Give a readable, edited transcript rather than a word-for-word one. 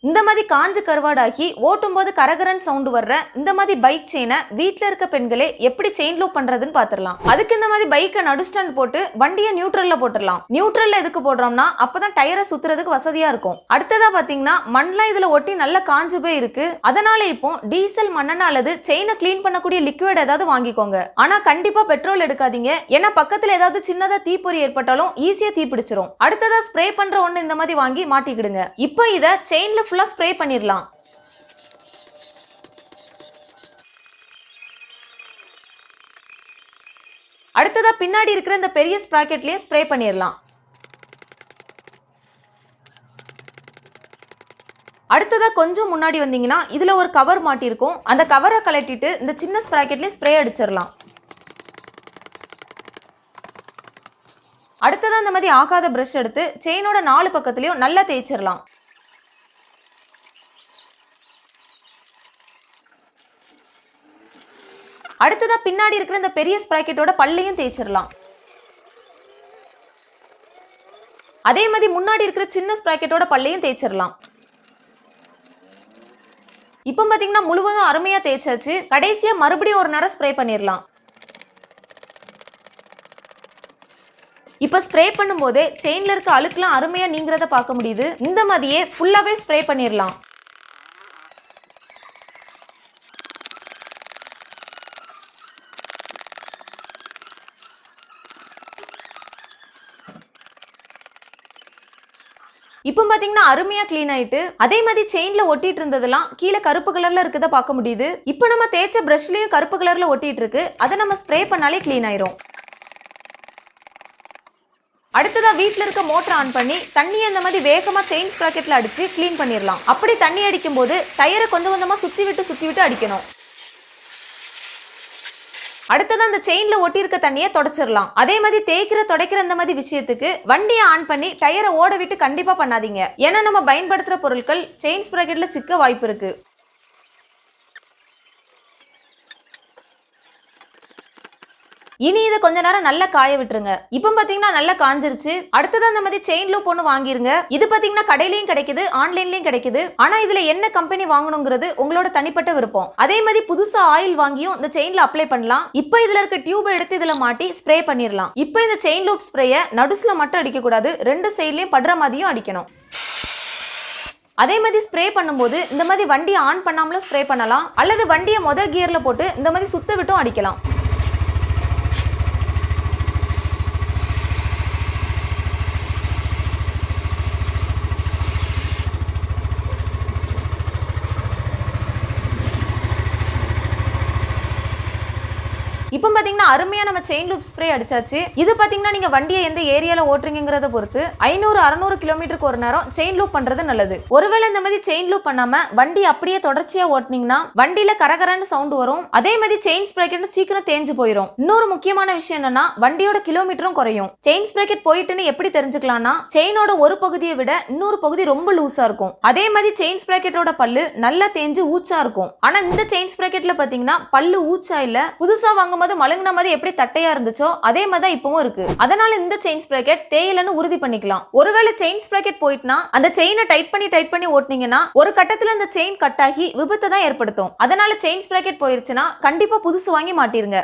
இந்த மாதிரி காஞ்சு கருவாடாகி ஓட்டும் போது கரகரன் சவுண்ட் வர்ற இந்த மாதிரி பைக் செயினை வீட்டுல இருக்க பெண்களே எப்படி செயின் லூப் பண்றதுன்னு பாத்துடலாம். அதுக்கு இந்த மாதிரி பைக்கை நடு ஸ்டாண்ட் போட்டு வண்டியை நியூட்ரல்ல போட்டுடலாம். நியூட்ரல்ல எதுக்கு போடுறோம்னா அப்பதான் டயரை சுத்துறதுக்கு வசதியா இருக்கும். அடுத்ததா பாத்தீங்கன்னா மண்லாம் இதுல ஒட்டி நல்ல காஞ்சு போய் இருக்கு. அதனால இப்போ டீசல் மண்ணெண்ணெய் அல்லது செயினை கிளீன் பண்ணக்கூடிய லிக்விட் ஏதாவது வாங்கிக்கோங்க. ஆனா கண்டிப்பா பெட்ரோல் எடுக்காதீங்க. ஏன்னா பக்கத்துல ஏதாவது சின்னதா தீப்பொறி ஏற்பட்டாலும் ஈஸியா தீ பிடிச்சிரும். அடுத்ததா ஸ்ப்ரே பண்ற ஒண்ணு இந்த மாதிரி வாங்கி மாட்டிக்கிடுங்க. இப்போ இத செயின்ல ஃபுல்லா ஸ்ப்ரே பண்ணிரலாம். அடுத்ததா பின்னாடி இருக்கிற இந்த பெரிய ஸ்ப்ராக்கெட்லயே ஸ்ப்ரே பண்ணிரலாம். அடுத்ததா கொஞ்சம் முன்னாடி வந்தீங்கன்னா இதுல ஒரு கவர் மாட்டிருக்கும். அந்த கவரை கழட்டிட்டு இந்த சின்ன ஸ்ப்ராக்கெட்லயே ஸ்ப்ரே அடிச்சிரலாம். அடுத்ததா இந்த மாதிரி ஆகாத பிரஷ் எடுத்து செயினோட 4 பக்கத்துலயும் நல்லா தேய்ச்சிரலாம். அடுத்ததா பின்னாடி இருக்கிற இந்த பெரிய ஸ்ப்ராக்கெட்டோட பல்லையும் தேய்ச்சிரலாம். அதே மாதிரி முன்னாடி இருக்கிற சின்ன ஸ்ப்ராக்கெட்டோட பல்லையும் தேய்ச்சிரலாம். இப்போ பாத்தீங்கன்னா முழுவதும் அருமையா தேய்ச்சாச்சு. கடைசியா மறுபடியும் ஒரு நேரம் ஸ்ப்ரே பண்ணிரலாம். இப்ப ஸ்ப்ரே பண்ணும்போது செயின்ல இருக்க அழுக்குலாம் அருமையா நீங்கிறத பார்க்க முடியுது. இந்த மாதிரியே ஃபுல்லாவே ஸ்ப்ரே பண்ணிரலாம். இப்போ பாத்தீங்கன்னா அருமையா கிளீன் ஆயிட்டு அதே மாதிரி செயின்ல ஒட்டிட்டு இருந்ததெல்லாம் கீழே கருப்பு கலர்ல இருக்கத பார்க்க முடியுது. இப்போ நம்ம தேய்ச்ச பிரஷ்லயும் கருப்பு கலர்ல ஒட்டிட்டு இருக்கு. அதை நம்ம ஸ்ப்ரே பண்ணாலே கிளீன் ஆயிரும். அடுத்ததா வீட்ல இருக்க மோட்டர் ஆன் பண்ணி தண்ணியை இந்த மாதிரி வேகமா செயின் ஸ்ப்ராக்கெட்ல அடிச்சு கிளீன் பண்ணிரலாம். அப்படி தண்ணி அடிக்கும் போது டயரை கொஞ்சம் கொஞ்சமா சுத்தி விட்டு அடிக்கணும். அடுத்தது அந்த செயின்ல ஒட்டி இருக்க தண்ணியை தொடச்சிடலாம். அதே மாதிரி துடைக்கிற இந்த மாதிரி விஷயத்துக்கு வண்டியை ஆன் பண்ணி டயரை ஓட விட்டு கண்டிப்பா பண்ணாதீங்க. ஏன்னா நம்ம பயன்படுத்துற பொருட்கள் செயின் ஸ்ப்ராக்கெட்ல சிக்க வாய்ப்பு இருக்கு. இனி இதை கொஞ்ச நேரம் நல்லா காய விட்டுருங்க. இப்போ பாத்தீங்கன்னா நல்லா காஞ்சிருச்சு. அடுத்தது அந்த மாதிரி செயின் லூப் ஒன்று வாங்கிருங்க. இது பாத்தீங்கன்னா கடையிலயும் கிடைக்குது, ஆன்லைன்லயும் கிடைக்குது. ஆனா இதுல என்ன கம்பெனி வாங்கணுங்கிறது உங்களோட தனிப்பட்ட விருப்பம். அதே மாதிரி புதுசா ஆயில் வாங்கியும் இந்த செயின்ல அப்ளை பண்ணலாம். இப்போ இதுல இருக்க டியூபை எடுத்து இதுல மாட்டி ஸ்ப்ரே பண்ணிடலாம். இப்போ இந்த செயின் லூப் ஸ்ப்ரேயை நடுசுல மட்டும் அடிக்க கூடாது, 2 சைட்லயும் படுற மாதிரியும் அடிக்கணும். அதே மாதிரி ஸ்ப்ரே பண்ணும்போது இந்த மாதிரி வண்டியை ஆன் பண்ணாமலும் ஸ்ப்ரே பண்ணலாம், அல்லது வண்டியை மொதல் கியர்ல போட்டு இந்த மாதிரி சுத்த விட்டும் அடிக்கலாம். இப்போ பாத்தீங்கன்னா அருமையா நம்ம செயின் லூப் ஸ்ப்ரே அடிச்சாச்சு. இது பாத்தீங்கன்னா நீங்க வண்டியை எந்த ஏரியால ஓட்டுறீங்கறத பொறுத்து 500-600 கிலோமீட்டருக்கு ஒரு நேரம் செயின் லூப் பண்றது நல்லது. ஒருவேளை இந்த மாதிரி செயின் லூப் பண்ணாம வண்டி அப்படியே தொடர்ச்சியா ஓட்டுனீங்கன்னா வண்டியில கரகரன்னு சவுண்ட் வரும். அதே மாதிரி செயின் ஸ்ப்ராக்கெட் சீக்கிரம் தேஞ்சு போயிடும். இன்னொரு முக்கியமான விஷயம் என்னன்னா வண்டியோட கிலோமீட்டரும் குறையும். செயின் ஸ்ப்ராக்கெட் போயிட்டுன்னு எப்படி தெரிஞ்சுக்கலாம்னா செயினோட ஒரு பகுதியை விட இன்னொரு பகுதி ரொம்ப லூஸா இருக்கும். அதே மாதிரி செயின் ஸ்ப்ராக்கெட்டோட பல்லு நல்லா தேஞ்சு ஊச்சா இருக்கும். ஆனா இந்த செயின் ஸ்ப்ராக்கெட்ல பாத்தீங்கன்னா பல்லு ஊச்சா இல்ல, புதுசா வாங்க மழுங்கின மாதிரி எப்படி தட்டையா இருந்துச்சோ அதே மாதிரி தான் இப்பவும் இருக்கு. அதனால இந்த செயின் ஸ்ப்ராக்கெட் தேயலன்னு உறுதி பண்ணிக்கலாம். ஒருவேளை செயின் ஸ்ப்ராக்கெட் போயிட்டுனா அந்த செயினை டைட் பண்ணி ஓட்டுனீங்கன்னா ஒரு கட்டத்துல அந்த செயின் கட் ஆகி விபத்தை தான் ஏற்படுத்தும். அதனால செயின் ஸ்ப்ராக்கெட் போயிருச்சுன்னா கண்டிப்பா புதுசு வாங்கி மாட்டிருங்க.